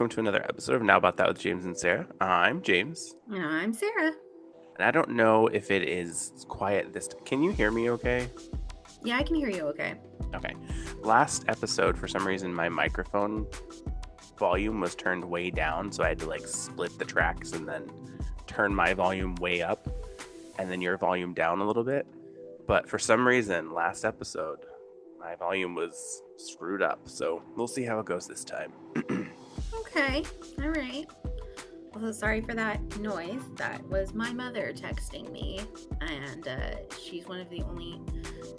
welcome to another episode of Now About That with James and Sarah. I'm James, And I'm Sarah. and I don't know if it is quiet this time. Can you hear me okay? Yeah, I can hear you okay. Okay. Last episode, for some reason, my microphone volume was turned way down, so I had to like split the tracks and then turn my volume way up and then your volume down a little bit. But for some reason, last episode, my volume was screwed up, so we'll see how it goes this time. Okay, all right. Well, sorry for that noise. That was my mother texting me, and she's one of the only.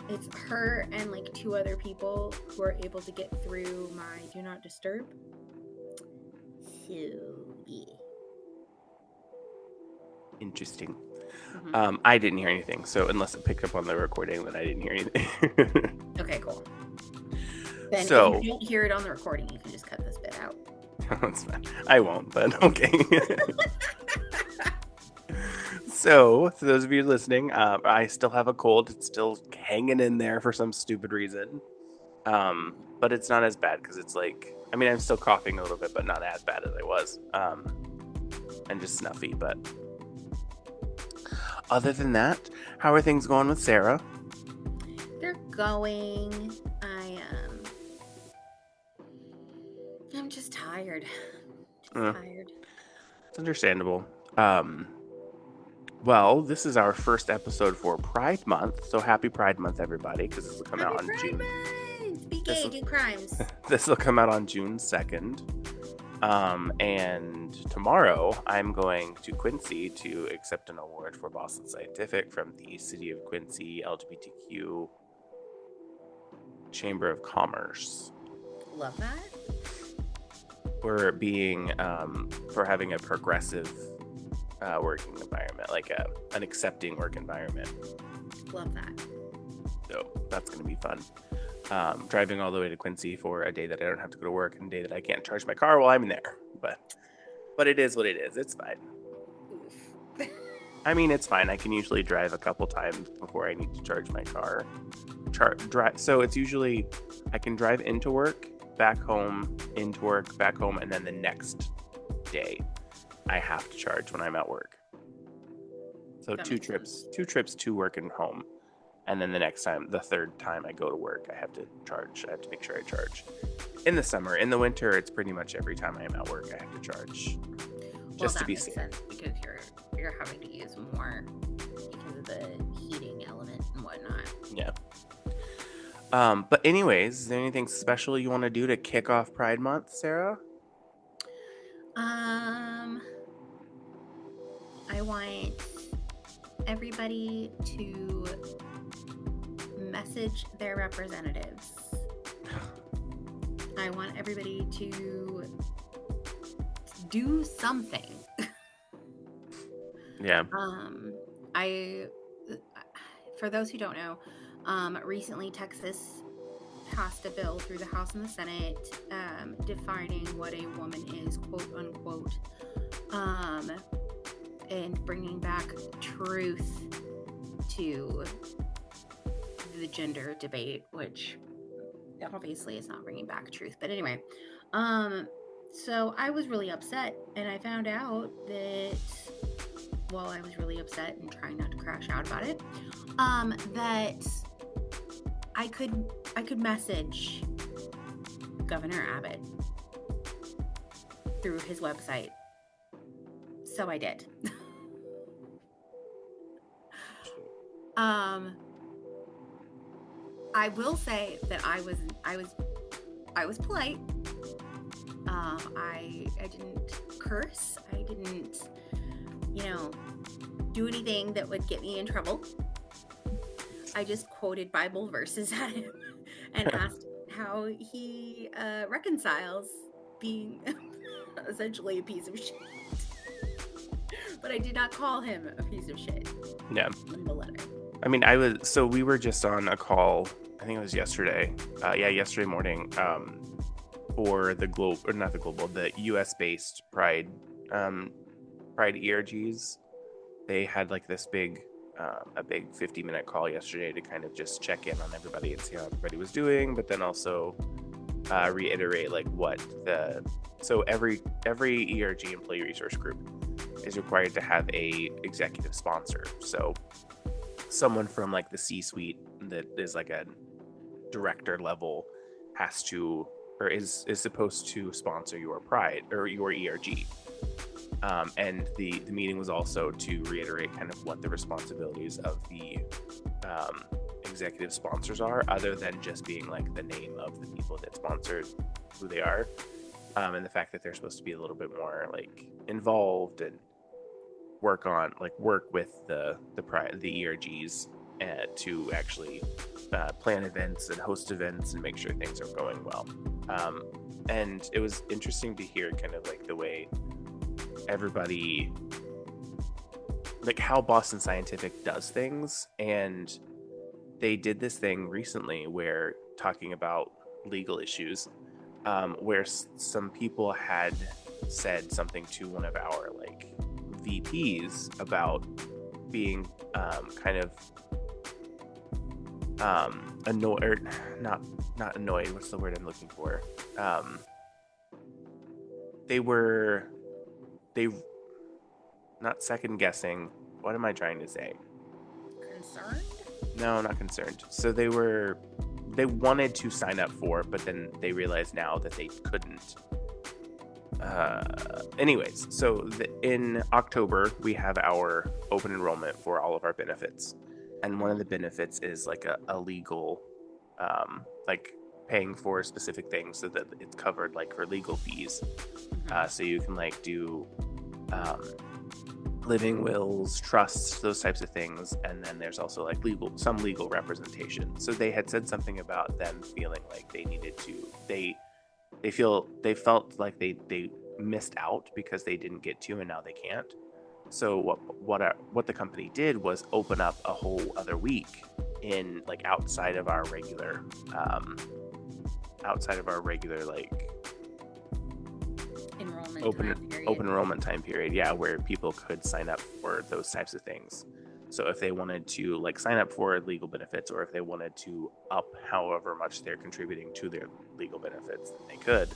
It's her and like two other people who are able to get through my do not disturb. So yeah. Interesting. Mm-hmm. I didn't hear anything, so unless it picked up on the recording, then I didn't hear anything. Okay, cool. Then So, if you don't hear it on the recording, you can just cut this bit out. that's fine. I won't, but okay. So, for those of you listening, I still have a cold. It's still hanging in there for some stupid reason. But it's not as bad because it's like, I mean, I'm still coughing a little bit, but not as bad as I was. And just snuffy, but other than that, how are things going with Sarah? They're going. I'm just tired. Tired. It's understandable. Well, this is our first episode for Pride Month, so happy Pride Month, everybody, because this will come out on June. Be gay, do crimes. This will come out on June 2nd. And tomorrow I'm going to Quincy to accept an award for Boston Scientific from the City of Quincy LGBTQ Chamber of Commerce. Love that. For being for having a progressive working environment, like an accepting work environment. Love that. So that's going to be fun. Driving all the way to Quincy for a day that I don't have to go to work and a day that I can't charge my car while I'm there. But it is what it is. It's fine. Oof. I mean, it's fine. I can usually drive a couple times before I need to charge my car. So it's usually I can drive into work, back home, into work, back home, and then the next day I have to charge when I'm at work. So That two makes trips to work and home. And then the third time I go to work, I have to charge. I have to make sure I charge. In the summer, in the winter, it's pretty much every time I am at work, I have to charge. Just to be safe. Well, that makes sense because you're having to use more because of the heating element and whatnot. Yeah. But anyways, is there anything special you want to do to kick off Pride Month, Sarah? I want everybody to message their representatives. I want everybody to do something. Yeah. For those who don't know, recently Texas passed a bill through the House and the Senate defining what a woman is, quote unquote, and bringing back truth to the gender debate, which obviously is not bringing back truth. But anyway, so I was really upset, and I found out that, well, I was really upset and trying not to crash out about it, that I could message Governor Abbott through his website. So I did. I will say that I was polite. I didn't curse. I didn't, do anything that would get me in trouble. I just quoted Bible verses at him and asked how he reconciles being essentially a piece of shit. But I did not call him a piece of shit. Yeah. In the letter. I mean, we were just on a call, I think it was yesterday. Yesterday morning, for the US-based Pride ERGs. They had like this a big 50-minute call yesterday to kind of just check in on everybody and see how everybody was doing, but then also reiterate like what the so every ERG employee resource group is required to have a executive sponsor. So someone from like the C-suite that is like a director level has to or is supposed to sponsor your pride or your ERG. And the meeting was also to reiterate kind of what the responsibilities of the executive sponsors are, other than just being like the name of the people that sponsored who they are, and the fact that they're supposed to be a little bit more like involved and work with the ERGs to actually plan events and host events and make sure things are going well. And it was interesting to hear kind of like the way everybody, like how Boston Scientific does things. And they did this thing recently where talking about legal issues, where some people had said something to one of our like VPs about being kind of annoyed, or not annoyed, what's the word I'm looking for? They not second guessing. What am I trying to say? Concerned? No, not concerned. So they wanted to sign up for it, but then they realized now that they couldn't. Anyways, so in October, we have our open enrollment for all of our benefits. And one of the benefits is like a legal, like paying for specific things so that it's covered like for legal fees. So you can like do living wills, trusts, those types of things. And then there's also like some legal representation. So they had said something about them feeling like they needed to, they felt like they missed out because they didn't get to, and now they can't. So what the company did was open up a whole other week in like outside of our regular like open enrollment time period, yeah, where people could sign up for those types of things. So if they wanted to like sign up for legal benefits, or if they wanted to up however much they're contributing to their legal benefits, then they could.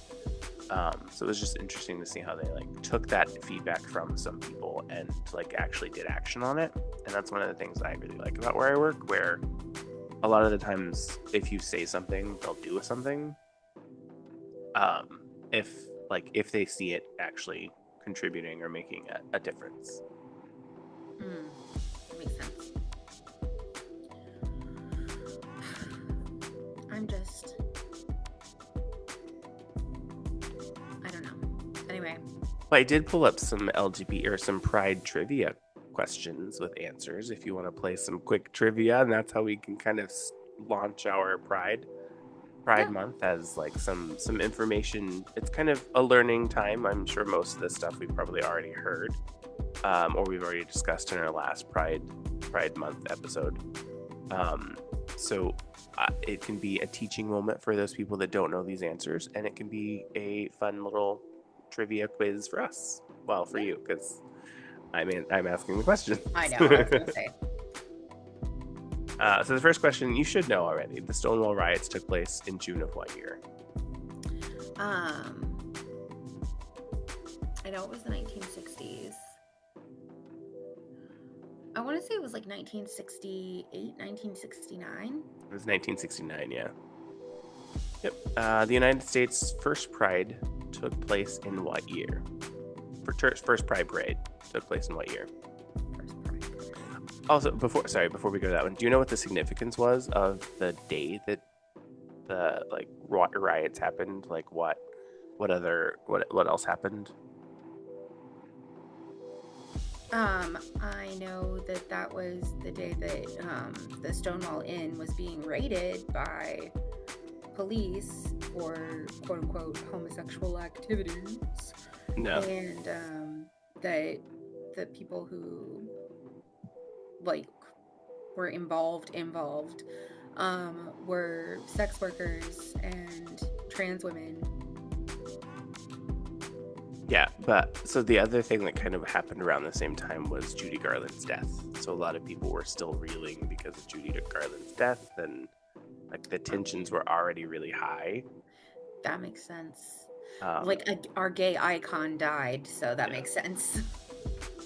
So it was just interesting to see how they like took that feedback from some people and like actually did action on it. And that's one of the things I really like about where I work, where a lot of the times if you say something, they'll do something. If they see it actually contributing or making a difference. That makes sense. I don't know. Anyway. Well, I did pull up some LGBT or some Pride trivia questions with answers if you want to play some quick trivia, and that's how we can kind of launch our Pride month as like some information. It's kind of a learning time. I'm sure most of this stuff we've probably already heard, or we've already discussed in our last Pride month episode. So it can be a teaching moment for those people that don't know these answers, and it can be a fun little trivia quiz for us. Well, for you, because I'm asking the question. I know. I was gonna say. So the first question you should know already. The Stonewall riots took place in June of what year? I know it was the 1960s. I want to say it was like 1968, 1969. It was 1969, yeah. Yep. The United States' first Pride took place in what year? First Pride Parade took place in what year? Also, before we go to that one, do you know what the significance was of the day that the like riots happened? Like what else happened? I know that was the day that the Stonewall Inn was being raided by police for quote unquote homosexual activities. No. And that the people who like were involved were sex workers and trans women. Yeah, but so the other thing that kind of happened around the same time was Judy Garland's death. So a lot of people were still reeling because of Judy Garland's death, and like the tensions were already really high. That makes sense. Um, Like our gay icon died, so that yeah. makes sense.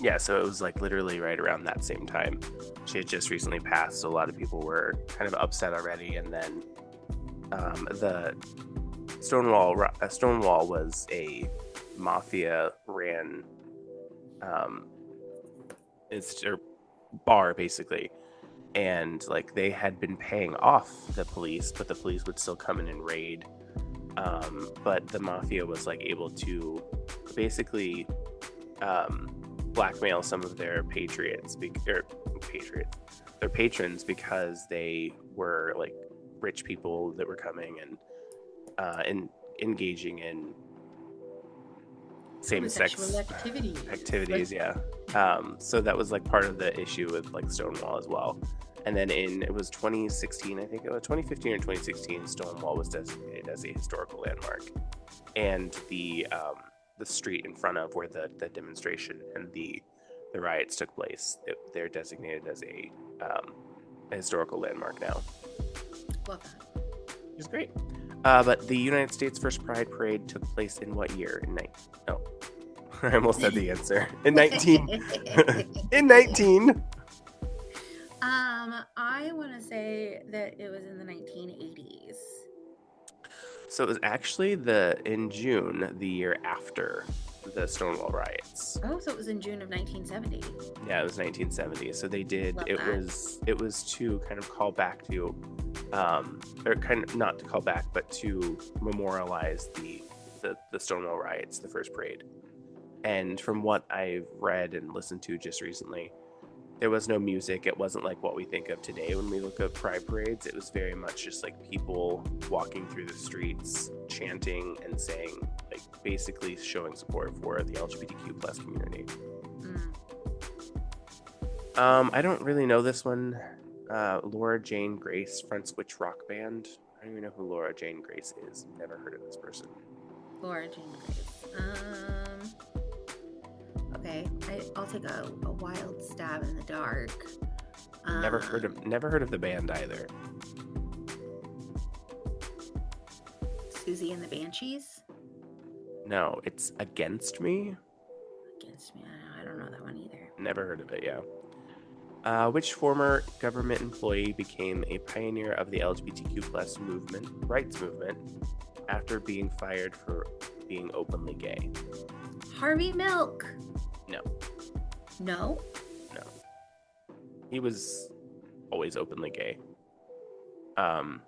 Yeah, so it was like literally right around that same time. She had just recently passed, so a lot of people were kind of upset already. And then the Stonewall was a mafia ran it's a bar basically, and like they had been paying off the police, but the police would still come in and raid. But the mafia was like able to basically blackmail some of their their patrons, because they were like rich people that were coming and engaging in Homosexual same-sex activities. activities. Yeah. So that was like part of the issue with like Stonewall as well. And then it was 2016, I think it was 2015 or 2016, Stonewall was designated as a historical landmark, and the street in front of where the demonstration and the riots took place, they're designated as a historical landmark now. Love that. Which is great. But the United States' first Pride Parade took place in what year? I almost said the answer. In 19. In 19. I want to say that it was in the 1980s. So it was actually in June, the year after the Stonewall riots. Oh, so it was in June of 1970. Yeah, it was 1970. So they did. Love It that. was to kind of call back to, or kind of not to call back, but to memorialize the Stonewall riots, the first parade. And from what I've read and listened to just recently, there was no music. It wasn't like what we think of today when we look at pride parades. It was very much just like people walking through the streets, chanting and saying, like basically showing support for the LGBTQ plus community. I don't really know this one. Laura Jane Grace fronts which rock band? I don't even know who Laura Jane Grace is. Never heard of this person. Laura Jane Grace. Okay, I'll take a wild stab in the dark. Never heard of the band either. Susie and the Banshees? No, it's Against Me. Against Me. I don't know that one either. Never heard of it, yeah. Which former government employee became a pioneer of the LGBTQ plus rights movement after being fired for being openly gay? Harvey Milk. No. No? No. He was always openly gay. But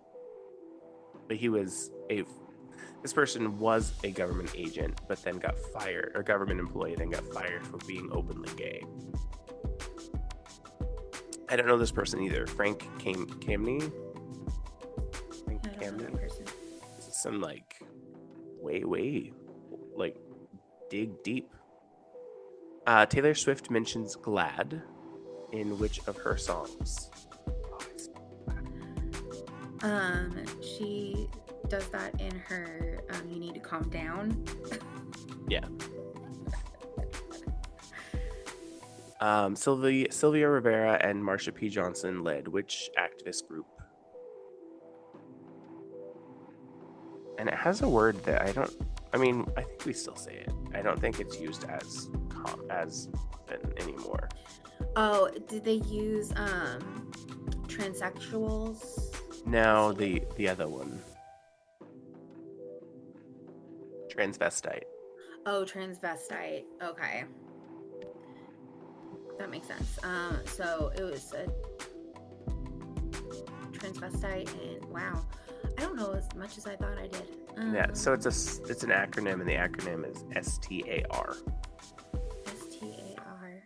this person was a government agent, but then got fired, or government employee, then got fired for being openly gay. I don't know this person either. Frank Camney? I don't know that person. Some like way like dig deep. Taylor Swift mentions Glad in which of her songs? She does that in her You Need to Calm Down. Yeah. Sylvia Rivera and Marsha P. Johnson led which activist group? And it has a word that I think we still say it. I don't think it's used as often anymore. Oh, did they use transsexuals? No, the other one. Transvestite. Oh, transvestite. Okay. That makes sense. So it was a transvestite, and wow, I don't know as much as I thought I did. Yeah, so it's an acronym, and the acronym is STAR. STAR.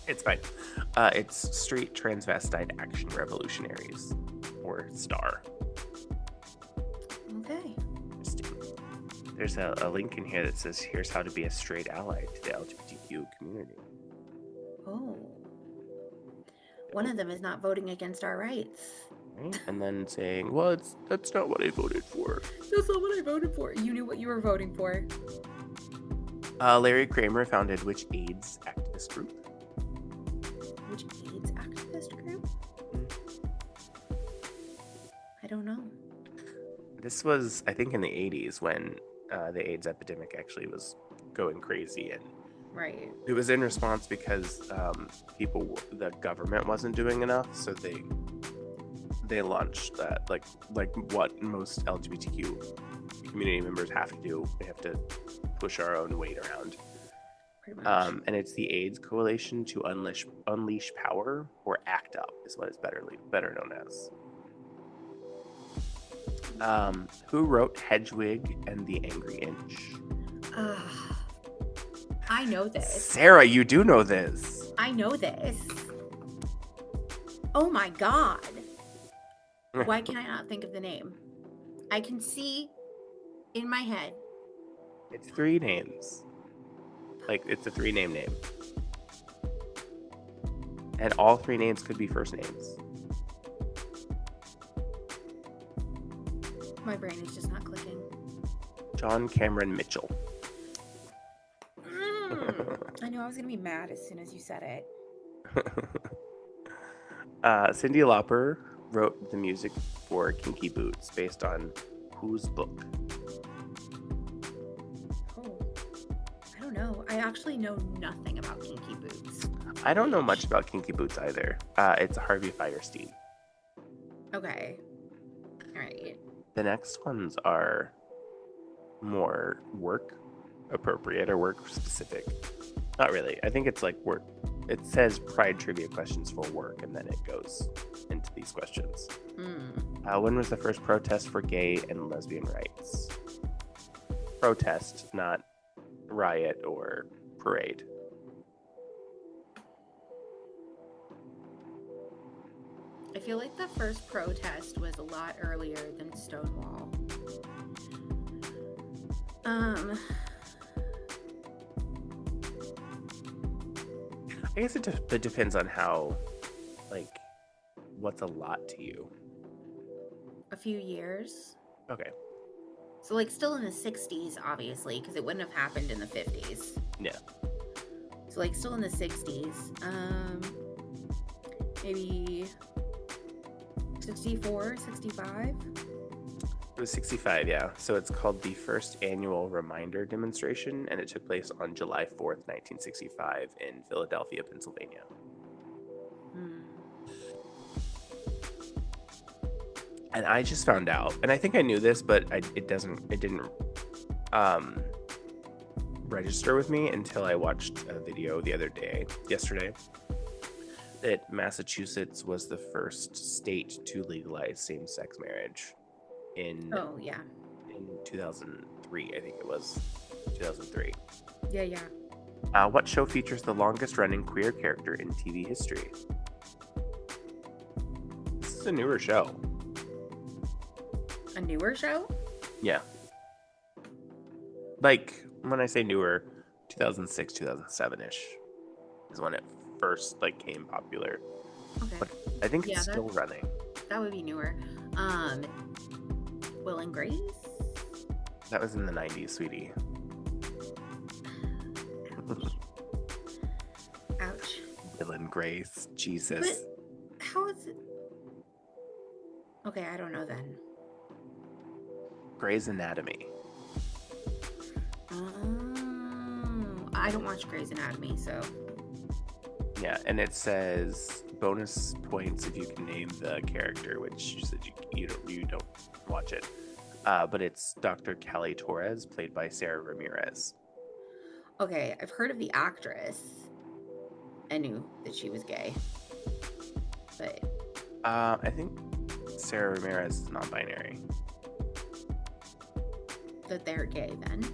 It's fine. It's Street Transvestite Action Revolutionaries, or STAR. Okay. There's a link in here that says, here's how to be a straight ally to the LGBTQ community. Oh. One of them is not voting against our rights. Right? And then saying, well, that's not what I voted for. That's not what I voted for. You knew what you were voting for. Larry Kramer founded which AIDS activist group? Which This was, I think, in the 80s when the AIDS epidemic actually was going crazy, and Right. it was in response because the government wasn't doing enough, so they launched that, like what most LGBTQ community members have to do. We have to push our own weight around. Pretty much. And it's the AIDS Coalition to Unleash Power, or ACT UP is what it's better known as. Who wrote Hedwig and the Angry Inch? I know this. Sarah, you do know this. I know this. Oh my god. Why can I not think of the name? I can see in my head. It's 3 names. Like, it's a 3-name name. And all 3 names could be first names. My brain is just not clicking. John Cameron Mitchell. I knew I was going to be mad as soon as you said it. Cyndi Lauper wrote the music for Kinky Boots based on whose book? Oh, I don't know. I actually know nothing about Kinky Boots. I don't know much about Kinky Boots either. It's Harvey Fierstein. Okay. All right. The next ones are more work appropriate or work specific. Not really. I think it's like work. It says Pride trivia questions for work, and then it goes into these questions. When was the first protest for gay and lesbian rights? Protest, not riot or parade. I feel like the first protest was a lot earlier than Stonewall. I guess it depends on how, like, what's a lot to you. A few years. Okay. So, like, still in the 60s, obviously, because it wouldn't have happened in the 50s. Yeah. So, like, still in the 60s. Maybe 64, 65? It was 65, yeah. So it's called the First Annual Reminder Demonstration, and it took place on July 4th, 1965 in Philadelphia, Pennsylvania. And I just found out, and I think I knew this, but it didn't register with me until I watched a video yesterday, that Massachusetts was the first state to legalize same-sex marriage in 2003. I think it was 2003. Yeah. What show features the longest-running queer character in TV history? This is a newer show. A newer show? Yeah. Like, when I say newer, 2006, 2007-ish is when it first, like, came popular. Okay. But I think it's still running. That would be newer. Will and Grace? That was in the 90s, sweetie. Ouch. Will and Grace. Jesus. But how is it? Okay, I don't know then. Grey's Anatomy. I don't watch Grey's Anatomy, so. Yeah, and it says bonus points if you can name the character, which you said you don't watch it. But it's Dr. Callie Torres, played by Sarah Ramirez. Okay, I've heard of the actress. I knew that she was gay. But I think Sarah Ramirez is non-binary. that they're gay then.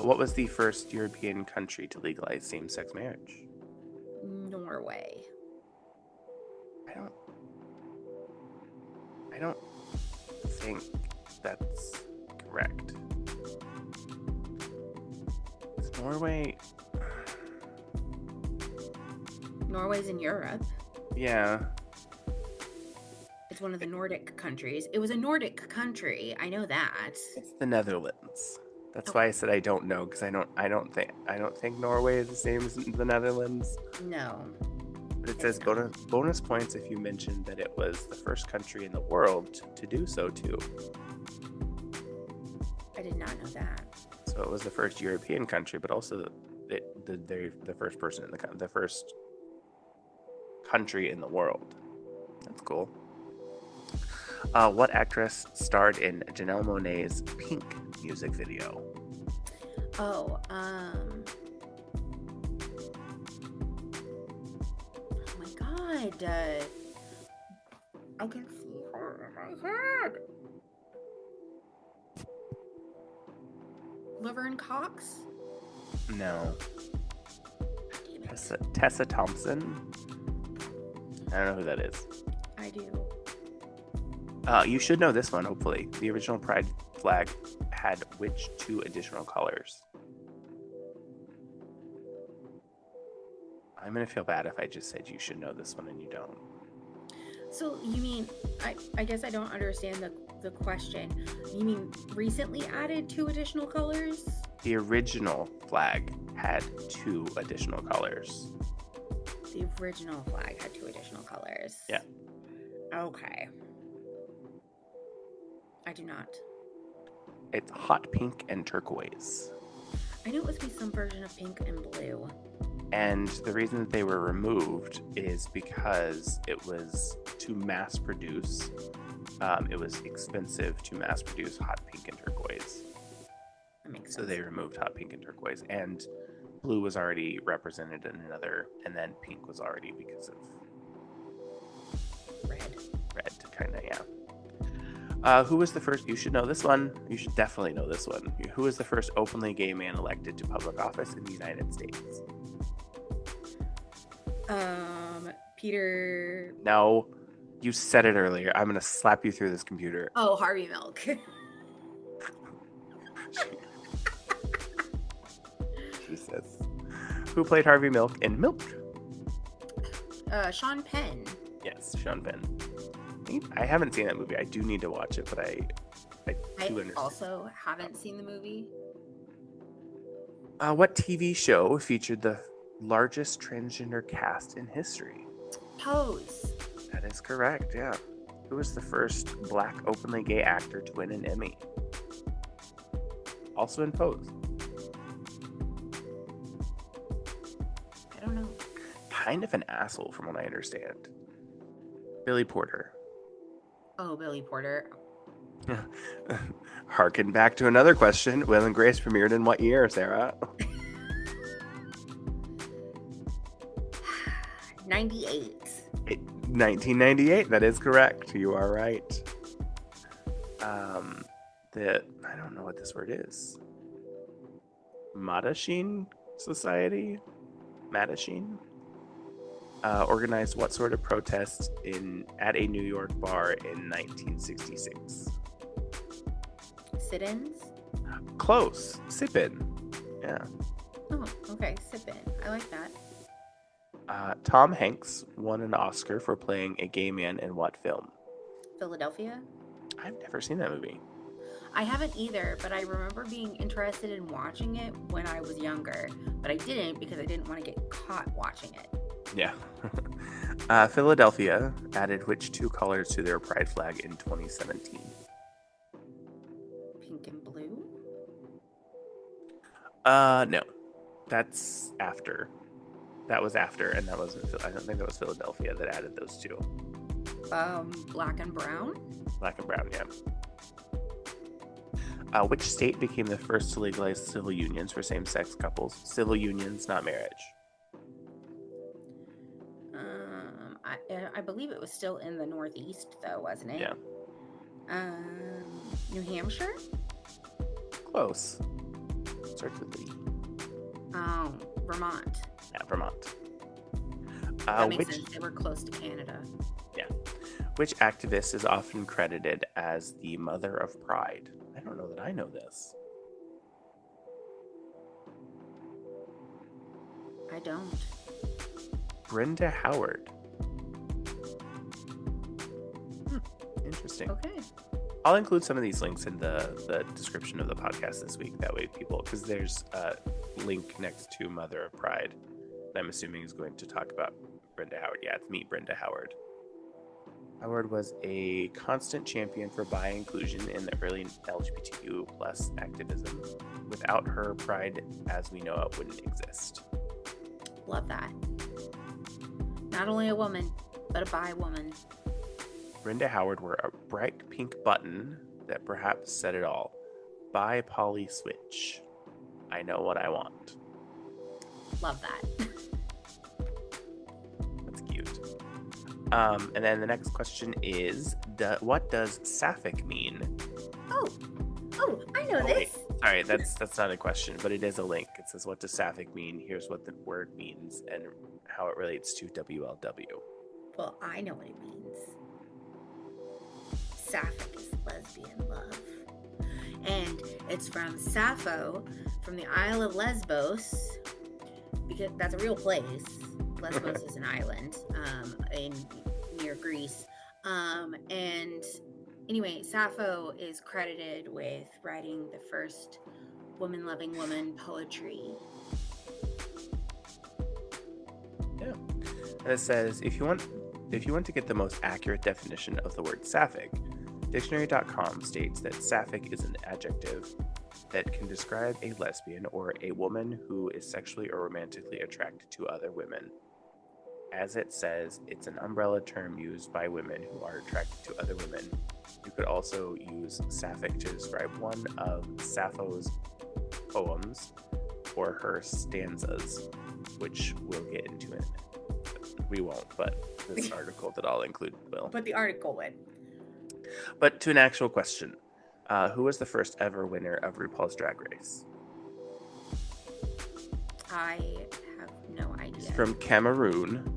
What was the first European country to legalize same-sex marriage? Norway. I don't think that's correct. Is Norway? Norway's in Europe. Yeah. It's one of the Nordic countries. It was a Nordic country. I know that. It's the Netherlands. That's why I said I don't know, because I don't think Norway is the same as the Netherlands. No. It It's says not. bonus points if you mentioned that it was the first country in the world to do so too. I did not know that. So it was the first European country, but also the first person in the first country in the world. That's cool. What actress starred in Janelle Monáe's Pink music video? Oh, oh my God. I can see her in my head. Laverne Cox? No. Damn it. Tessa Thompson? I don't know who that is. I do. You should know this one, hopefully. The original Pride flag had which 2 additional colors? I'm going to feel bad if I just said you should know this one and you don't. So you mean, I guess I don't understand the question. You mean recently added 2 additional colors? The original flag had 2 additional colors. The original flag had 2 additional colors. Yeah. Okay. I do not. It's hot pink and turquoise. I knew it was be some version of pink and blue. And the reason that they were removed is because it was to mass produce. It was expensive to mass produce hot pink and turquoise. That makes sense. So they removed hot pink and turquoise. And blue was already represented in another. And then pink was already because of Red. kind of, yeah. Who was the first? You should know this one. You should definitely know this one. Who was the first openly gay man elected to public office in the United States? Peter. No, you said it earlier. I'm gonna slap you through this computer. Oh, Harvey Milk. Jesus. Who played Harvey Milk in Milk? Sean Penn. Yes, Sean Penn. I haven't seen that movie. I do need to watch it, but I do understand. Also haven't seen the movie. What TV show featured the largest transgender cast in history? Pose. That is correct, yeah. Who was the first black openly gay actor to win an Emmy? Also in Pose. I don't know. Kind of an asshole from what I understand. Billy Porter. Oh, Billy Porter. Harken back to another question. Will and Grace premiered in what year, Sarah? 98. 1998. That is correct. You are right. I don't know what this word is. Mattachine Society? Mattachine? Organized what sort of protest at a New York bar in 1966? Sit-ins? Close. Sip-in. Yeah. Oh, okay. Sip-in. I like that. Tom Hanks won an Oscar for playing a gay man in what film? Philadelphia? I've never seen that movie. I haven't either, but I remember being interested in watching it when I was younger, but I didn't because I didn't want to get caught watching it. Yeah. Philadelphia added which 2 colors to their pride flag in 2017? Pink and blue? No. That's after. That was after, and that wasn't. I don't think that was Philadelphia that added those 2. Black and brown? Black and brown, yeah. Which state became the first to legalize civil unions for same-sex couples? Civil unions, not marriage. I believe it was still in the Northeast, though, wasn't it? Yeah. New Hampshire? Close. Starts with E. Oh, Vermont. Yeah, Vermont. That makes sense. They were close to Canada. Yeah. Which activist is often credited as the mother of pride? I don't know that I know this. I don't. Brenda Howard. Interesting. Okay. I'll include some of these links in the description of the podcast this week. That way people, because there's a link next to Mother of Pride that I'm assuming is going to talk about Brenda Howard. Yeah, it's Meet Brenda Howard. Howard was a constant champion for bi inclusion in the early LGBTQ plus activism. Without her, Pride as we know it wouldn't exist. Love that. Not only a woman, but a bi woman. Brenda Howard wore a bright pink button that perhaps said it all. Bi poly switch. I know what I want. Love that. That's cute. And then the next question is, what does sapphic mean? Oh, I know this. Wait. Sorry, that's not a question, but it is a link. It says, what does sapphic mean? Here's what the word means and how it relates to WLW. Well, I know what it means. Sapphic is lesbian love. And it's from Sappho, from the Isle of Lesbos, because that's a real place. Lesbos is an island near Greece. And anyway, Sappho is credited with writing the first woman-loving woman poetry. Yeah. And it says, if you want to get the most accurate definition of the word sapphic, dictionary.com states that sapphic is an adjective that can describe a lesbian or a woman who is sexually or romantically attracted to other women. As it says, it's an umbrella term used by women who are attracted to other women. You could also use sapphic to describe one of Sappho's poems or her stanzas, which we'll get into in a minute. We won't, but this article that I'll include will. But the article would. But to an actual question, who was the first ever winner of RuPaul's Drag Race? I have no idea. She's from Cameroon.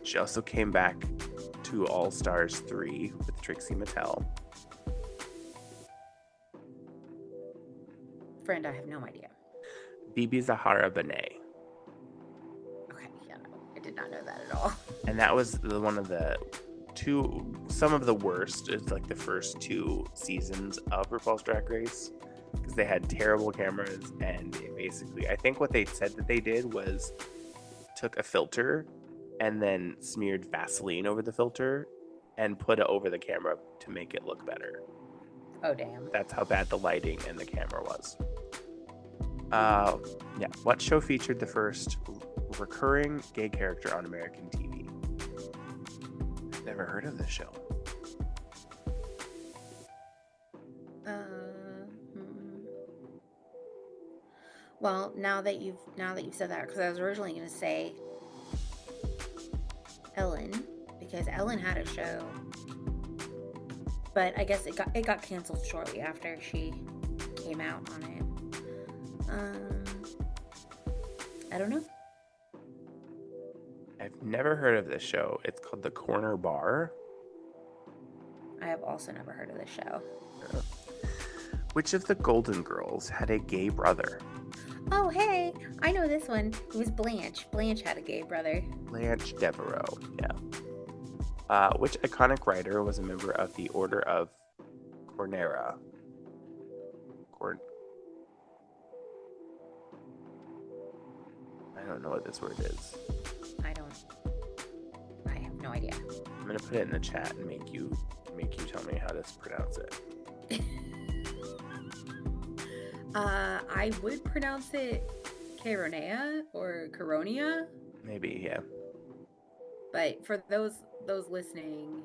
She also came back to All Stars 3 with Trixie Mattel. Friend, I have no idea. Bibi Zahara Benet. Okay, yeah, no, I did not know that at all. And that was one of the some of the worst. It's like the first 2 seasons of RuPaul's Drag Race, because they had terrible cameras, and it basically, I think what they said that they did was took a filter and then smeared Vaseline over the filter and put it over the camera to make it look better. Oh, damn. That's how bad the lighting and the camera was. Yeah. What show featured the first recurring gay character on American TV? I've never heard of this show. Well, now that you've said that, because I was originally going to say Ellen, because Ellen had a show, but I guess it got canceled shortly after she came out on it. I don't know. I've never heard of this show. It's called The Corner Bar. I have also never heard of this show. Which of the Golden Girls had a gay brother? Oh, hey, I know this one. It was Blanche. Blanche had a gay brother. Blanche Devereaux, yeah. Which iconic writer was a member of the Order of Cornera? I don't know what this word is. I have no idea. I'm gonna put it in the chat and make you tell me how to pronounce it. I would pronounce it Caronea or Caronia. Maybe, yeah. But for those listening,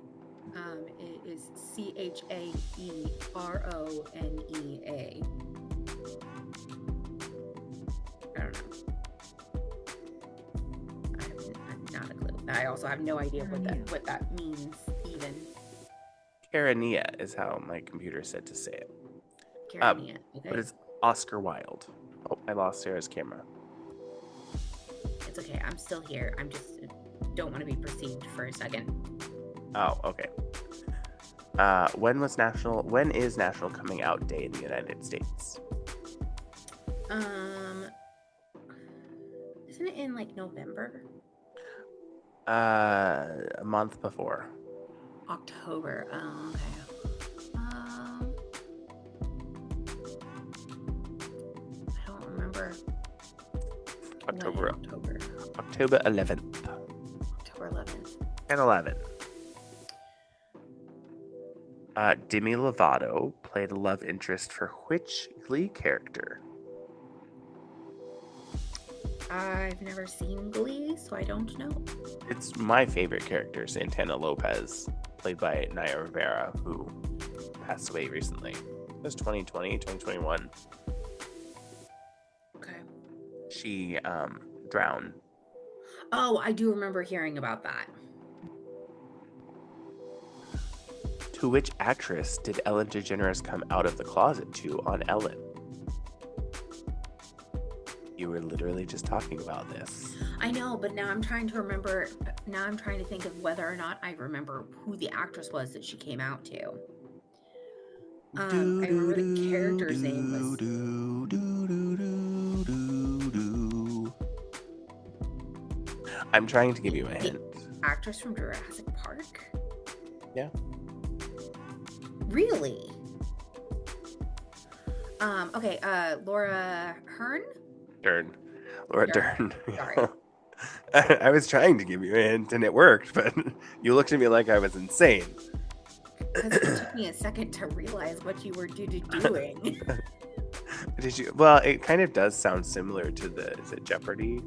it is Chaeronea. I don't know. I have not a clue. I also have no idea what that means even. Caronia is how my computer said to say it. Caronia. Okay. But it's Oscar Wilde. Oh, I lost Sarah's camera. It's okay. I'm still here. I'm just don't want to be perceived for a second. Oh, okay. When is National Coming Out Day in the United States? Isn't it in like November? A month before. October. Oh, okay. I don't remember. What in October? October 11th. October 11th. 10/11. Demi Lovato played a love interest for which Glee character? I've never seen Glee, so I don't know. It's my favorite character, Santana Lopez, played by Naya Rivera, who passed away recently. It was 2020, 2021. Okay. She drowned. Oh, I do remember hearing about that. To which actress did Ellen DeGeneres come out of the closet to on Ellen? You were literally just talking about this. I know, but now I'm trying to remember. Now I'm trying to think of whether or not I remember who the actress was that she came out to. I remember the character's name was. I'm trying to give you a hint. Actress from Jurassic Park? Yeah. Really? Okay, Laura Hearn? Dern. Laura Dern. Sorry. I was trying to give you a hint and it worked, but you looked at me like I was insane. Because it took me a second to realize what you were doing. Did you? Well, it kind of does sound similar to the, is it Jeopardy?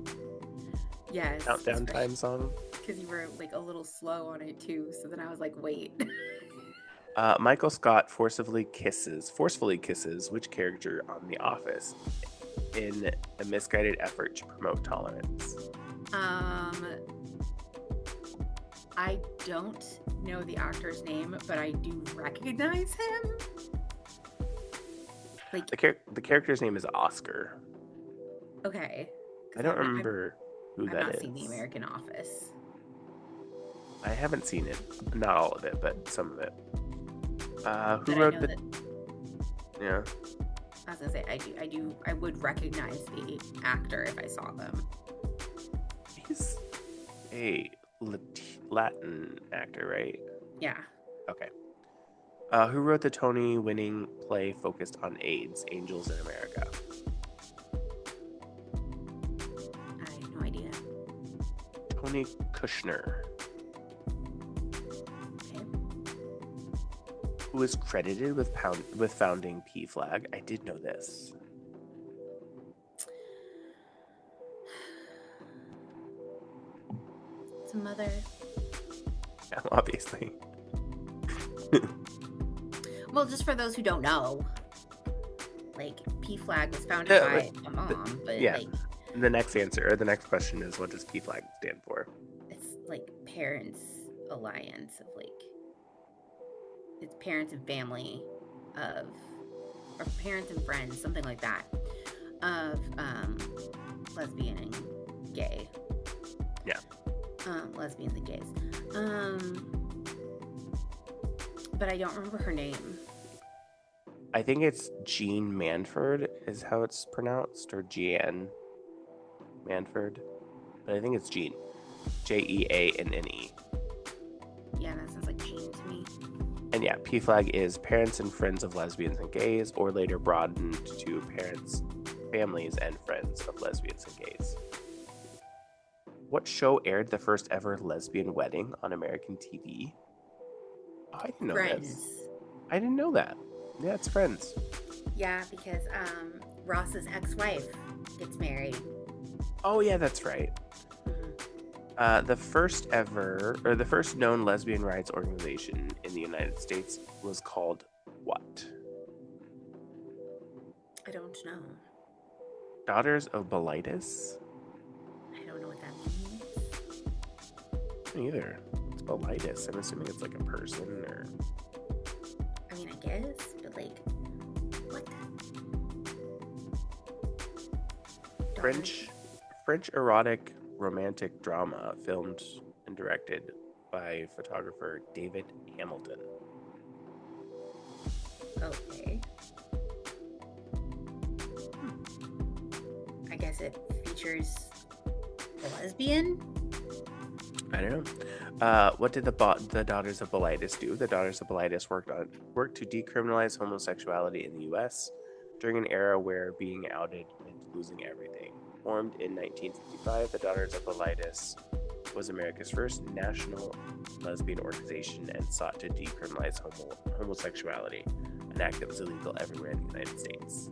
Yes. Countdown time song? Because you were like a little slow on it too, so then I was like, wait. Michael Scott forcefully kisses which character on The Office in a misguided effort to promote tolerance? I don't know the actor's name, but I do recognize him. Like the character's name is Oscar. Okay. I don't remember who that is. I've not seen The American Office. I haven't seen it. Not all of it, but some of it. Who But wrote the... Yeah. I was gonna say I would recognize the actor if I saw them. He's a Latin actor, right? Yeah. Okay. Who wrote the Tony-winning play focused on AIDS, Angels in America? I have no idea. Tony Kushner. Okay. Who is credited with founding P-Flag? I did know this. It's a mother. Obviously. Well, just for those who don't know, like P-Flag was founded by a mom, but yeah. like The next question is, what does P-Flag stand for? it's like Parents Alliance of like it's parents and family of or parents and friends, something like that, of lesbian and gay. Yeah. Lesbians and gays. But I don't remember her name. I think it's Jean Manford is how it's pronounced, or Jeanne Manford. But I think it's Jean. Jeanne. Yeah, that sounds like Jean to me. And yeah, P-Flag is parents and friends of lesbians and gays, or later broadened to parents, families, and friends of lesbians and gays. What show aired the first ever lesbian wedding on American TV? Oh, I didn't know this. I didn't know that. Yeah, it's Friends. Yeah, because Ross's ex-wife gets married. Oh yeah, that's right. Mm-hmm. The first known lesbian rights organization in the United States was called what? I don't know. Daughters of Bilitis? I don't know what that means. Me either. It's Bilitis. I'm assuming it's like a person or... I mean, I guess, but like, what? French erotic romantic drama filmed and directed by photographer David Hamilton. Okay. I guess it features a lesbian? I don't know. What did the Daughters of Bilitis do? The Daughters of Bilitis worked to decriminalize homosexuality in the U.S. during an era where being outed meant losing everything. Formed in 1955, the Daughters of Bilitis was America's first national lesbian organization and sought to decriminalize homosexuality, an act that was illegal everywhere in the United States.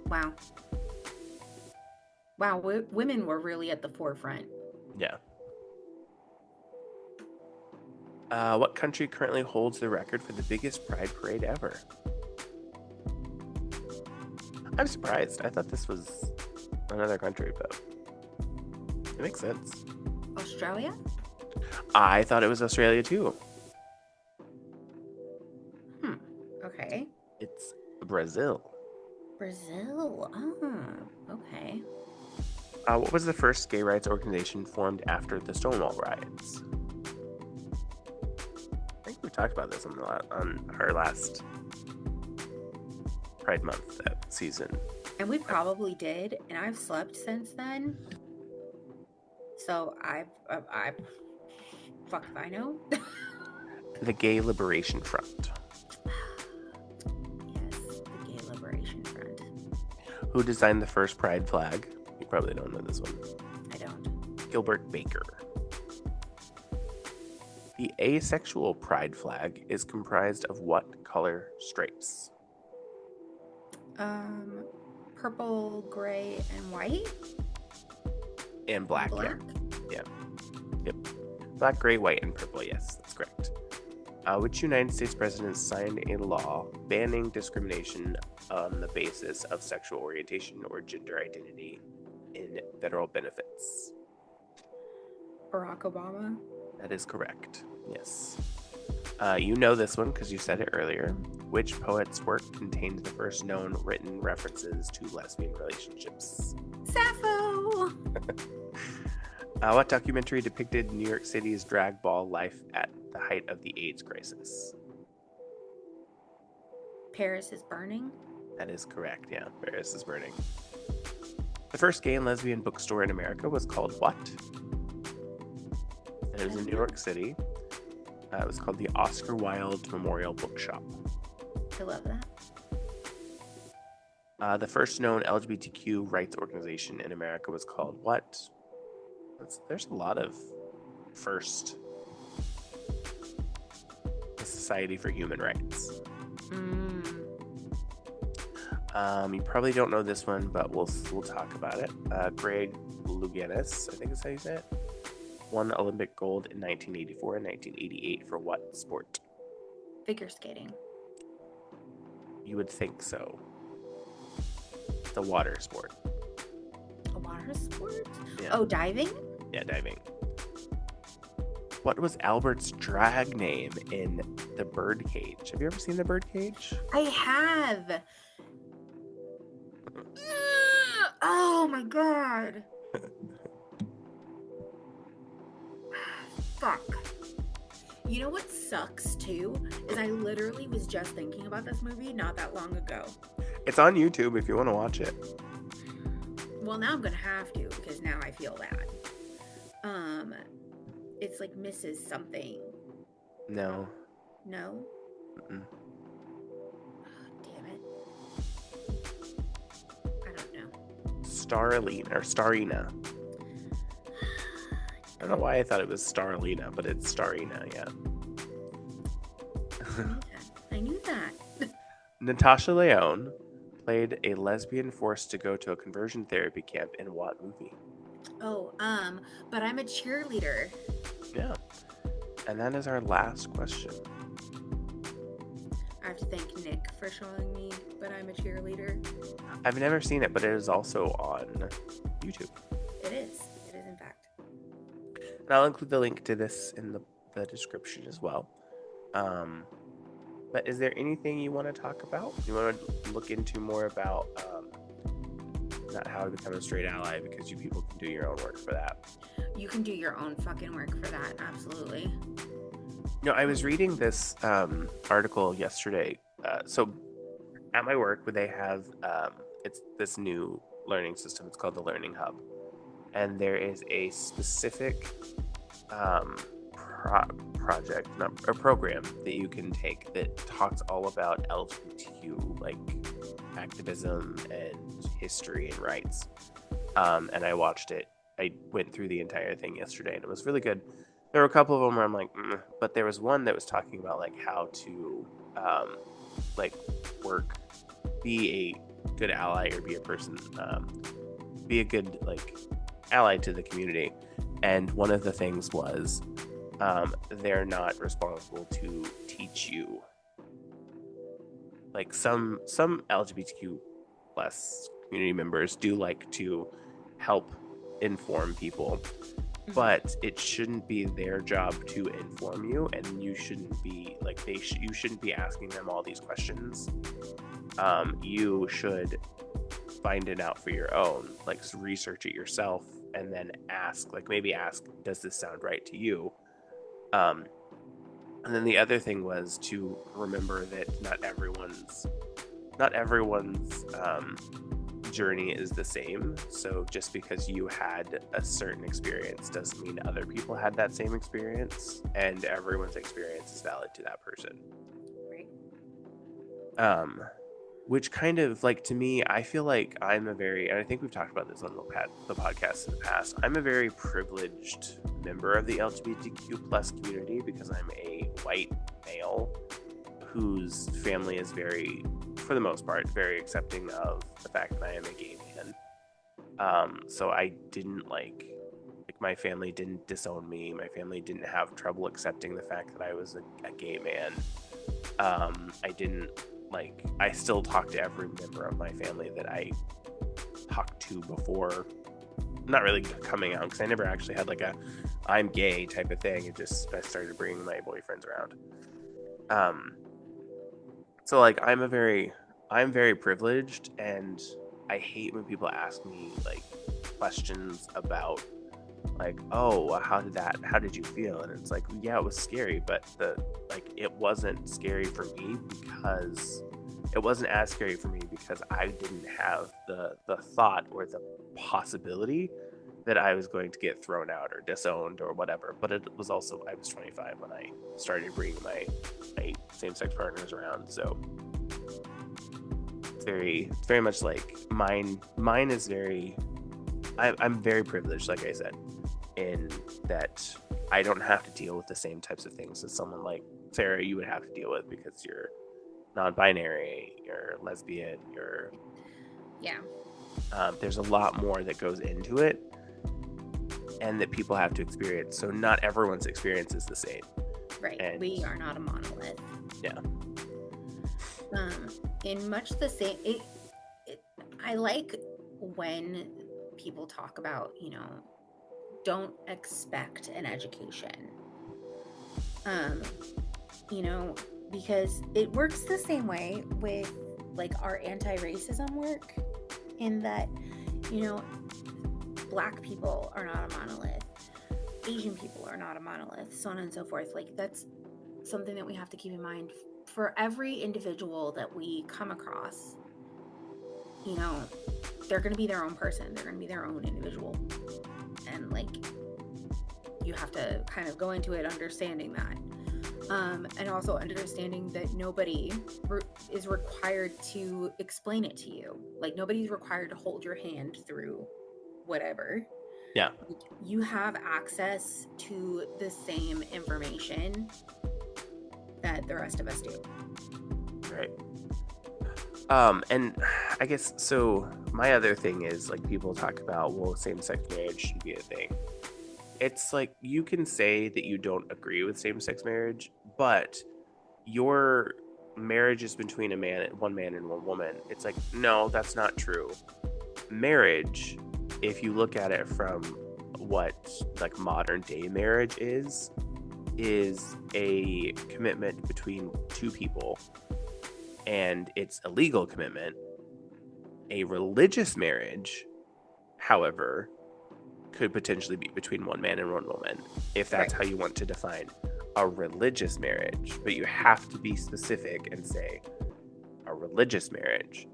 Wow. Women were really at the forefront. Yeah. What country currently holds the record for the biggest pride parade ever? I'm surprised. I thought this was another country, but it makes sense. Australia? I thought it was Australia too. Okay. It's Brazil. Brazil. Oh, okay. What was the first gay rights organization formed after the Stonewall riots? I think we talked about this on our last Pride Month season. And we probably did, and I've slept since then. So I fuck if I know. The Gay Liberation Front. Yes, the Gay Liberation Front. Who designed the first Pride flag? You probably don't know this one. I don't. Gilbert Baker. The asexual Pride flag is comprised of what color stripes? Purple, gray, and white. And black. Black? Yeah. Yep. Black, gray, white, and purple. Yes, that's correct. Which United States president signed a law banning discrimination on the basis of sexual orientation or gender identity in federal benefits? Barack Obama. That is correct. Yes. You know this one because you said it earlier. Which poet's work contained the first known written references to lesbian relationships? Sappho. What documentary depicted New York City's drag ball life at the height of the AIDS crisis? Paris is Burning. That is correct. Yeah, Paris is Burning. The first gay and lesbian bookstore in America was called what? It was in New York City. It was called the Oscar Wilde Memorial Bookshop. I love that. The first known LGBTQ rights organization in America was called what? There's a lot of first. The Society for Human Rights. You probably don't know this one, but we'll talk about it. Greg Louganis, I think is how you say it, won Olympic gold in 1984 and 1988 for what sport? Figure skating. You would think so. It's a water sport. A water sport? Yeah. Oh, diving? Yeah, diving. What was Albert's drag name in The Birdcage? Have you ever seen The Birdcage? I have. Oh my god. Fuck. You know what sucks too? Is I literally was just thinking about this movie not that long ago. It's on YouTube if you want to watch it. Well, now I'm gonna have to because now I feel bad. It's like Mrs. Something. No. No? Mm-mm. Damn it. I don't know. Starina. I don't know why I thought it was Starlina, but it's Starina, yeah. I knew that. Natasha Lyonne played a lesbian forced to go to a conversion therapy camp in what movie? Oh, but I'm a cheerleader. Yeah. And that is our last question. I have to thank Nick for showing me But I'm a Cheerleader. I've never seen it, but it is also on YouTube. It is. It is, in fact. And I'll include the link to this in the description as well. But is there anything you want to talk about? You want to look into more about not how to become a straight ally, because you people can do your own work for that. You can do your own fucking work for that, absolutely. You know, I was reading this article yesterday. So at my work, they have it's this new learning system. It's called the Learning Hub, and there is a specific program that you can take that talks all about LGBTQ like activism and history and rights. And I watched it. I went through the entire thing yesterday, and it was really good. There were a couple of them where I'm like, but there was one that was talking about like how to like work, be a good ally, or be a person, be a good like ally to the community. And one of the things was they're not responsible to teach you. Like some LGBTQ plus community members do like to help inform people, but it shouldn't be their job to inform you, and you shouldn't be like you shouldn't be asking them all these questions. You should find it out for your own, like research it yourself, and then ask, like maybe ask, does this sound right to you? And then the other thing was to remember that not everyone's journey is the same. So just because you had a certain experience doesn't mean other people had that same experience, and everyone's experience is valid to that person. Right. Which kind of like, to me, I feel like I'm a very, and I think we've talked about this on the podcast in the past, I'm a very privileged member of the LGBTQ plus community because I'm a white male whose family is very, for the most part, very accepting of the fact that I am a gay man. So I didn't like my family didn't disown me. My family didn't have trouble accepting the fact that I was a gay man. I didn't like, I still talk to every member of my family that I talked to before, not really coming out, because I never actually had like a I'm gay type of thing. It just, I started bringing my boyfriends around. So like I'm very privileged, and I hate when people ask me like questions about like, oh, how did you feel? And it's like, yeah, it was scary, but it wasn't scary for me because it wasn't as scary for me because I didn't have the thought or the possibility that I was going to get thrown out or disowned or whatever. But it was also, I was 25 when I started bringing my same-sex partners around, so it's very much like mine is very, I'm very privileged, like I said, in that I don't have to deal with the same types of things as someone like Sarah you would have to deal with, because you're non-binary, you're lesbian, you're there's a lot more that goes into it and that people have to experience. So not everyone's experience is the same. Right. And we are not a monolith. Yeah. In much the same, I like when people talk about, don't expect an education. Because it works the same way with like our anti-racism work, in that, Black people are not a monolith, Asian people are not a monolith, so on and so forth. Like, that's something that we have to keep in mind for every individual that we come across. They're going to be their own person, they're going to be their own individual, and like, you have to kind of go into it understanding that. And also understanding that nobody is required to explain it to you. Like, nobody's required to hold your hand through whatever. Yeah. You have access to the same information that the rest of us do. Right. And I guess, so my other thing is, like, people talk about, well, same-sex marriage should be a thing. It's like, you can say that you don't agree with same-sex marriage, but your marriage is between one man and one woman. It's like, no, that's not true. Marriage, if you look at it from what like modern day marriage is a commitment between two people, and it's a legal commitment. A religious marriage, however, could potentially be between one man and one woman, if that's how you want to define a religious marriage. But you have to be specific and say a religious marriage.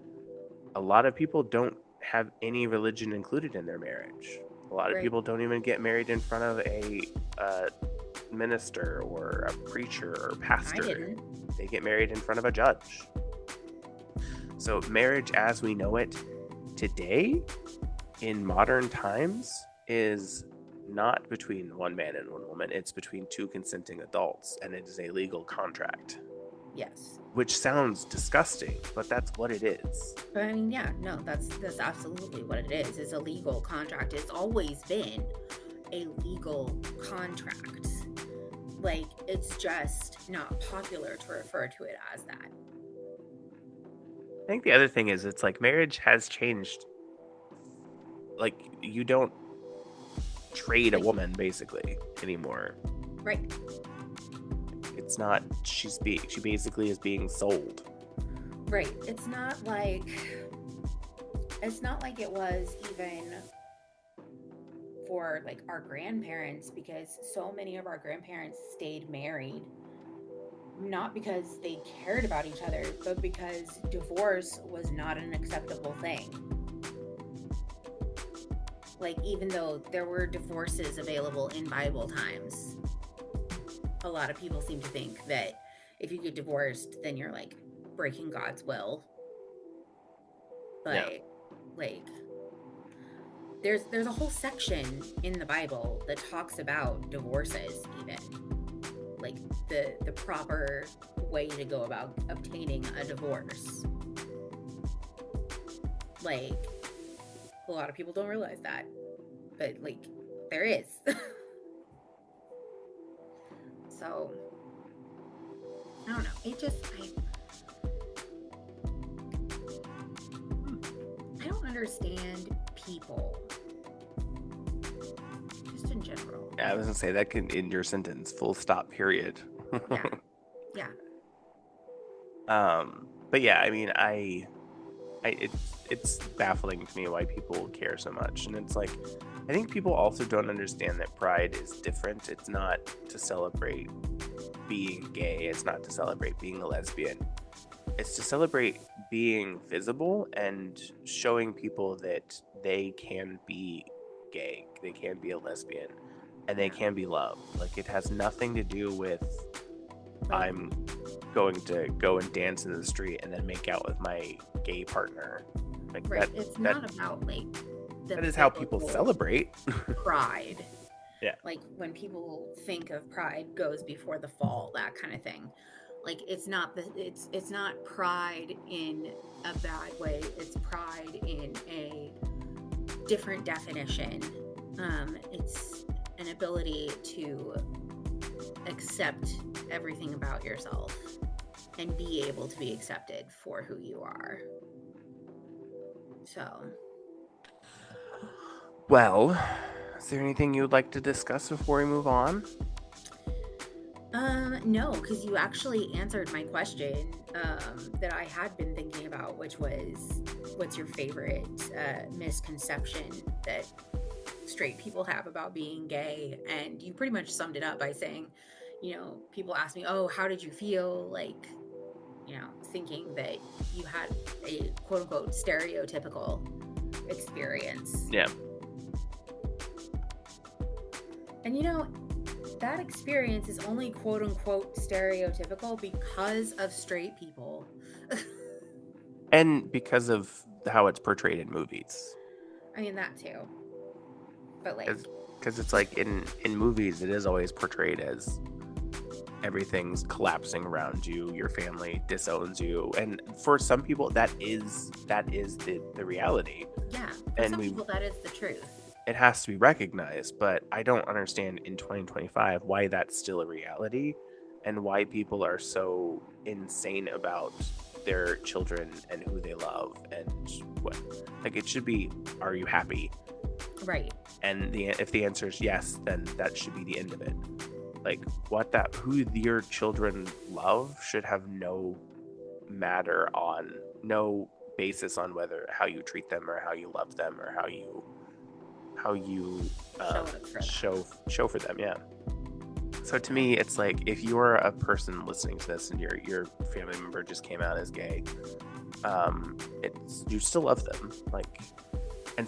A lot of people don't have any religion included in their marriage. A lot of people don't even get married in front of a minister or a preacher or pastor. They get married in front of a judge. So marriage as we know it today in modern times is not between one man and one woman. It's between two consenting adults, and it is a legal contract. Yes. Which sounds disgusting, but that's what it is. But I mean, yeah, no, that's absolutely what it is. It's a legal contract. It's always been a legal contract. Like, it's just not popular to refer to it as that. I think the other thing is, it's like marriage has changed. Like, you don't trade a Like, woman basically anymore. right. It's not, she basically is being sold. Right. It's not like it was even for like our grandparents, because so many of our grandparents stayed married not because they cared about each other, but because divorce was not an acceptable thing. Like, even though there were divorces available in Bible times, a lot of people seem to think that if you get divorced, then you're like breaking God's will. But Yeah. like, there's a whole section in the Bible that talks about divorces, even like the proper way to go about obtaining a divorce. Like, a lot of people don't realize that, but like, there is. So I don't know. I don't understand people, just in general. I was gonna say that can end your sentence. Full stop. Period. Yeah. But yeah, I mean, it's baffling to me why people care so much, and it's like, I think people also don't understand that pride is different. It's not to celebrate being gay. It's not to celebrate being a lesbian. It's to celebrate being visible and showing people that they can be gay, they can be a lesbian, and they can be loved. Like, it has nothing to do with I'm going to go and dance in the street and then make out with my gay partner. Like, right. It's not about like that is how people celebrate pride. Yeah. Like, when people think of pride goes before the fall, that kind of thing. Like, it's not pride in a bad way. It's pride in a different definition. It's an ability to accept everything about yourself and be able to be accepted for who you are. So, well, is there anything you'd like to discuss before we move on? No, because you actually answered my question that I had been thinking about, which was, what's your favorite misconception that straight people have about being gay? And you pretty much summed it up by saying, people ask me, oh, how did you feel? Like, thinking that you had a quote unquote stereotypical experience. Yeah. And that experience is only quote unquote stereotypical because of straight people. And because of how it's portrayed in movies. I mean, that too. But like, because it's like in movies, it is always portrayed as everything's collapsing around you, your family disowns you, and for some people that is the reality. Yeah, for some people that is the truth. It has to be recognized, but I don't understand in 2025 why that's still a reality and why people are so insane about their children and who they love and what. Like, it should be, are you happy? Right. And if the answer is yes, then that should be the end of it. Like, who your children love should have no basis on how you treat them or how you love them or how you show for them. Yeah. So to me, it's like, if you're a person listening to this and your family member just came out as gay, you still love them. Like, and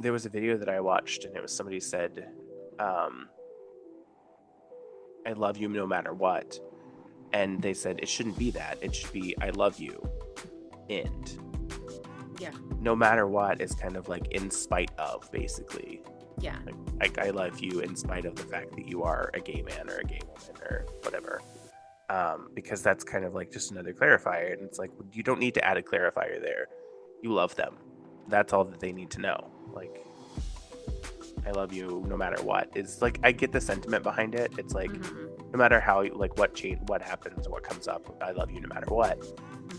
there was a video that I watched, and it was somebody said, I love you no matter what. And they said it shouldn't be that. It should be, I love you. End. Yeah. no matter what is kind of like in spite of, basically. Yeah. Like I love you in spite of the fact that you are a gay man or a gay woman or whatever. Because that's kind of like just another clarifier, and it's like you don't need to add a clarifier there. You love them. That's all that they need to know. Like, I love you no matter what. It's like I get the sentiment behind it. It's like no matter how, like what happens, what comes up, I love you no matter what.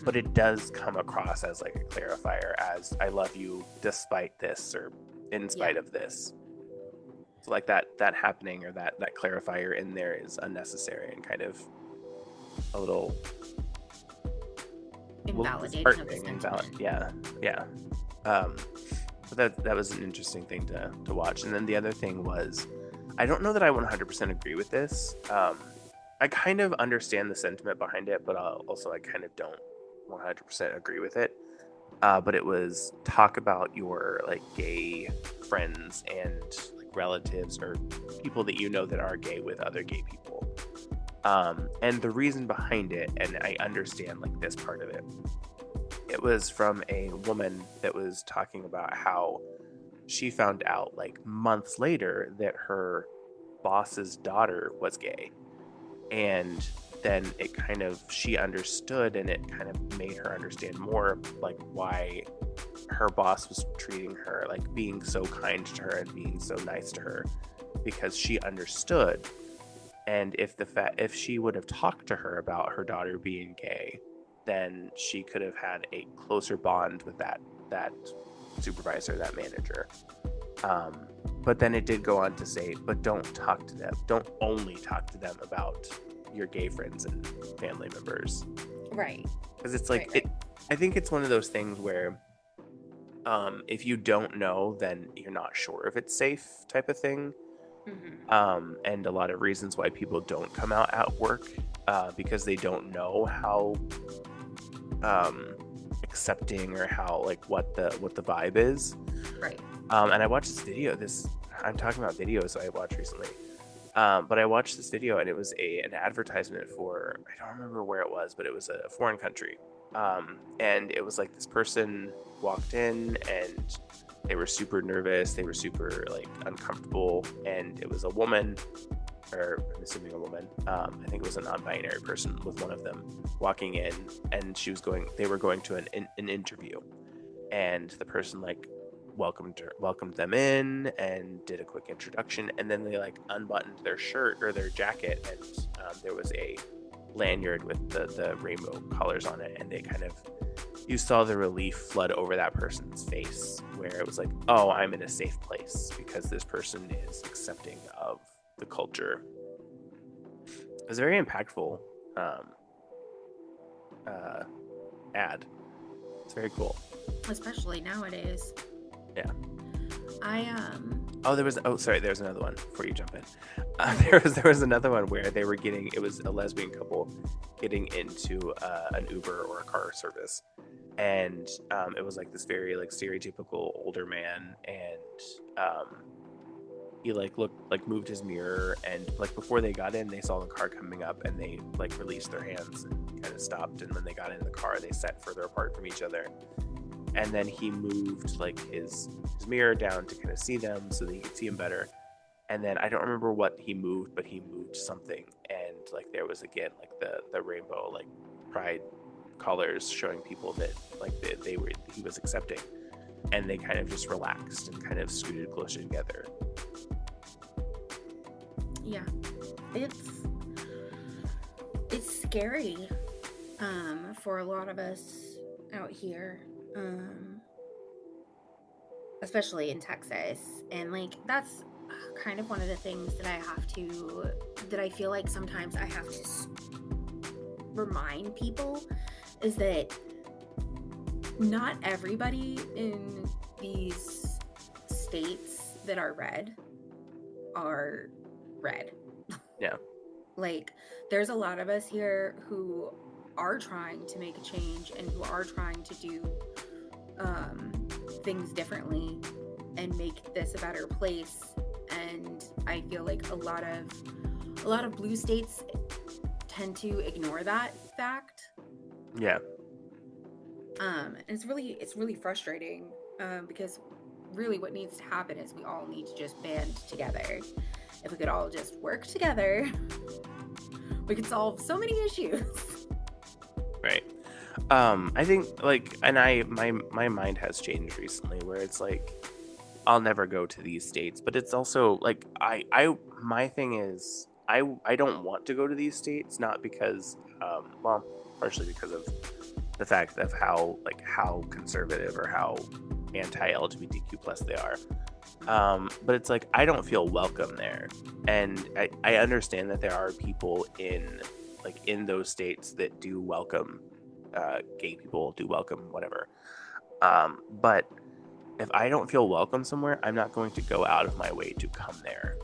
But it does come across as like a clarifier, as I love you despite this or in spite of this. So like that happening or that clarifier in there is unnecessary and kind of a little invalidating of the sentiment. Yeah. But that was an interesting thing to watch. And then the other thing was, I don't know that I 100% agree with this. I kind of understand the sentiment behind it, but also I kind of don't 100% agree with it. But it was talk about your like gay friends and like relatives or people that you know that are gay with other gay people. And the reason behind it, and I understand like this part of it, it was from a woman that was talking about how she found out like months later that her boss's daughter was gay. And then it kind of, she understood, and it kind of made her understand more like why her boss was treating her, like being so kind to her and being so nice to her, because she understood. And if she would have talked to her about her daughter being gay, then she could have had a closer bond with that supervisor, that manager. But then it did go on to say, but don't talk to them. Don't only talk to them about your gay friends and family members. Right. Because it's like, right. I think it's one of those things where if you don't know, then you're not sure if it's safe type of thing. And a lot of reasons why people don't come out at work because they don't know how accepting or how like what the vibe is. Right. And I watched this video. I'm talking about videos I watched recently. But I watched this video, and it was an advertisement for, I don't remember where it was, but it was a foreign country. And it was like this person walked in and they were super nervous. They were super like uncomfortable. And it was a woman, or I'm assuming a woman. I think it was a non-binary person with one of them walking in, and they were going to an interview, and the person like welcomed them in and did a quick introduction, and then they like unbuttoned their shirt or their jacket, and there was a lanyard with the rainbow colors on it, and you saw the relief flood over that person's face, where it was like, oh, I'm in a safe place because this person is accepting of the culture. It was a very impactful ad. It's very cool, especially nowadays. Yeah. There was another one before you jump in. There was another one where it was a lesbian couple getting into an Uber or a car service, and it was like this very like stereotypical older man, and he moved his mirror, and like before they got in, they saw the car coming up, and they like released their hands and kind of stopped, and when they got in the car, they sat further apart from each other. And then he moved like his mirror down to kind of see them so that he could see them better. And then I don't remember what he moved, but he moved something, and like there was again like the rainbow like pride colors showing people that like he was accepting, and they kind of just relaxed and kind of scooted closer together. Yeah, it's scary for a lot of us out here. Especially in Texas, and like that's kind of one of the things that I feel like sometimes I have to remind people, is that not everybody in these states that are red are red. Yeah. Like there's a lot of us here who are trying to make a change and who are trying to do things differently and make this a better place. And I feel like a lot of blue states tend to ignore that fact. Yeah. And it's really frustrating, because really what needs to happen is we all need to just band together. If we could all just work together, we could solve so many issues. Right. I think like, and my mind has changed recently where it's like I'll never go to these states, but it's also like my thing is I don't want to go to these states, not because well, partially because of the fact of how conservative or how anti-LGBTQ plus they are. But it's like I don't feel welcome there, and I understand that there are people in those states that do welcome gay people, do welcome whatever. But if I don't feel welcome somewhere, I'm not going to go out of my way to come there.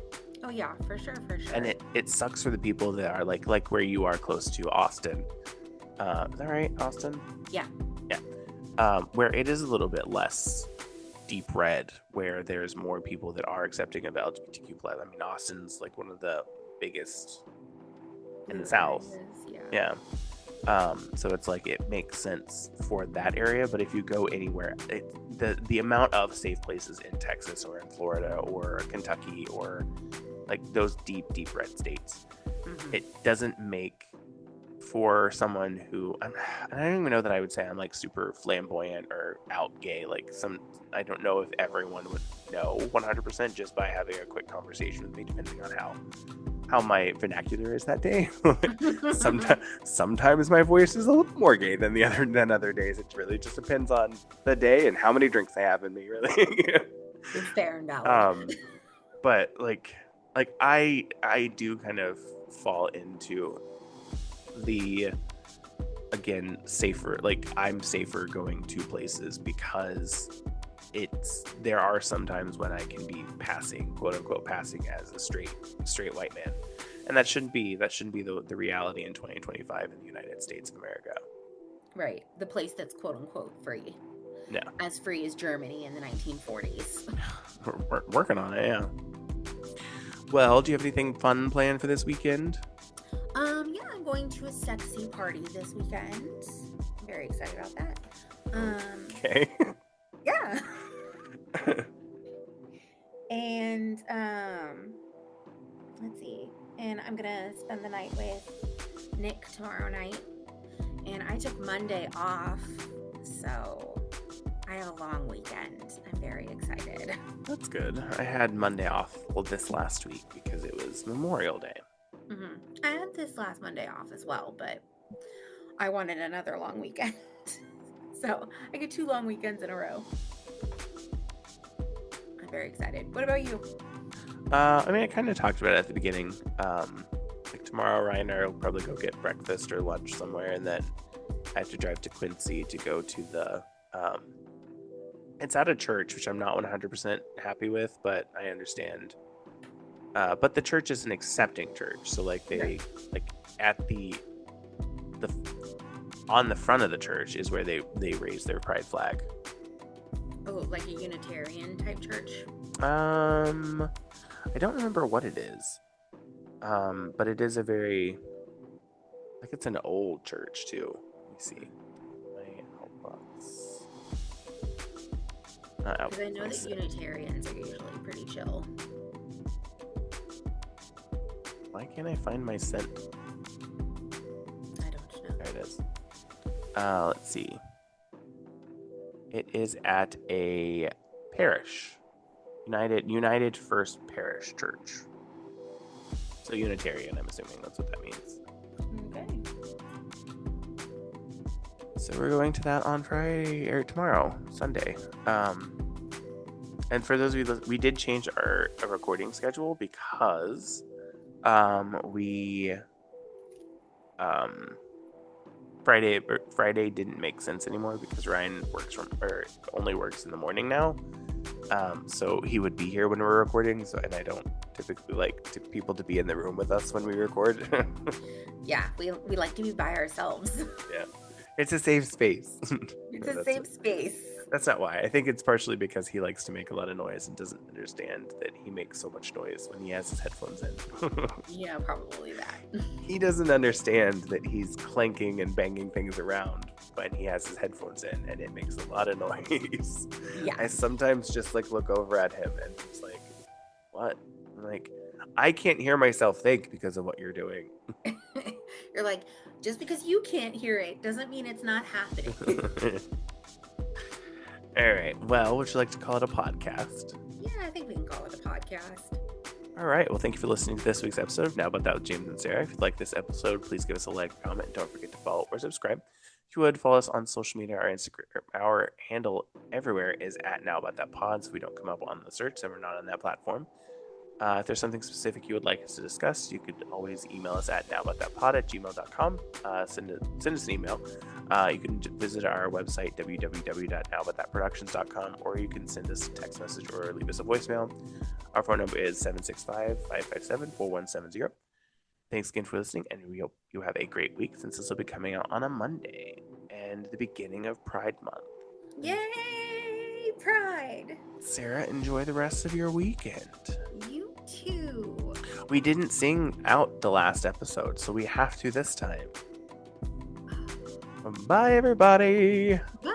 Oh yeah, for sure. And it sucks for the people that are like where you are close to Austin. Is that right, Austin? Yeah. Yeah. Where it is a little bit less deep red, where there's more people that are accepting of LGBTQ plus. I mean, Austin's like one of the biggest in the South. Yeah. So it's like it makes sense for that area, but if you go anywhere, the amount of safe places in Texas or in Florida or Kentucky or like those deep red states, it doesn't make for someone who I don't even know that I would say I'm like super flamboyant or out gay. Like I don't know if everyone would know 100% just by having a quick conversation with me, depending on how my vernacular is that day. Sometimes my voice is a little more gay than other days. It really just depends on the day and how many drinks I have in me, really. It's fair and valid. But like I do kind of fall into the, again, safer, like I'm safer going to places because there are some times when I can be passing, quote unquote, passing as a straight white man, and that shouldn't be the reality in 2025 in the United States of America. Right, the place that's quote unquote free. Yeah, as free as Germany in the 1940s. We're working on it. Yeah. Well, do you have anything fun planned for this weekend? Yeah, I'm going to a sexy party this weekend. I'm very excited about that. Okay. Yeah. And let's see. And I'm gonna spend the night with Nick tomorrow night. And I took Monday off, so I have a long weekend. I'm very excited. That's good. I had Monday off this last week because it was Memorial Day. I had this last Monday off as well, but I wanted another long weekend. So I get 2 long weekends in a row. I'm very excited. What about you? I mean, I kind of talked about it at the beginning. Like tomorrow, Ryan and I will probably go get breakfast or lunch somewhere, and then I have to drive to Quincy to go to the it's at a church, which I'm not 100% happy with, but I understand. But the church is an accepting church, so like they like at the on the front of the church is where they raise their pride flag. Oh, like a Unitarian type church? I don't remember what it is. But it is a very, like, it's an old church too. Let me see. Because I know that Unitarians are usually pretty chill. Why can't I find my scent? I don't know. There it is. Let's see. It is at a parish. United First Parish Church. So Unitarian, I'm assuming that's what that means. Okay. So we're going to that on Friday or tomorrow, Sunday. And for those of you, we did change our recording schedule because Friday didn't make sense anymore because Ryan only works in the morning now. So he would be here when we're recording. And I don't typically like people to be in the room with us when we record. Yeah, we like to be by ourselves. Yeah, it's a safe space. It's a safe space. That's not why. I think it's partially because he likes to make a lot of noise and doesn't understand that he makes so much noise when he has his headphones in. Yeah, probably that. He doesn't understand that he's clanking and banging things around when he has his headphones in, and it makes a lot of noise. Yeah. I sometimes just like look over at him and it's like, what? I'm like, I can't hear myself think because of what you're doing. You're like, just because you can't hear it doesn't mean it's not happening. All right. Well, would you like to call it a podcast? Yeah, I think we can call it a podcast. All right. Well, thank you for listening to this week's episode of Now About That with James and Sarah. If you like this episode, please give us a like, comment, and don't forget to follow or subscribe. If you would follow us on social media, our Instagram, our handle everywhere is at Now About That Pod, so we don't come up on the search and we're not on that platform. If there's something specific you would like us to discuss, you could always email us at nowaboutthatpod@gmail.com. Send us an email. You can visit our website, www.nowaboutthatproductions.com, or you can send us a text message or leave us a voicemail. Our phone number is 765-557-4170. Thanks again for listening, and we hope you have a great week, since this will be coming out on a Monday and the beginning of Pride Month. Yay, Pride! Sarah, enjoy the rest of your weekend. You too. We didn't sing out the last episode, so we have to this time. Bye, everybody. Bye.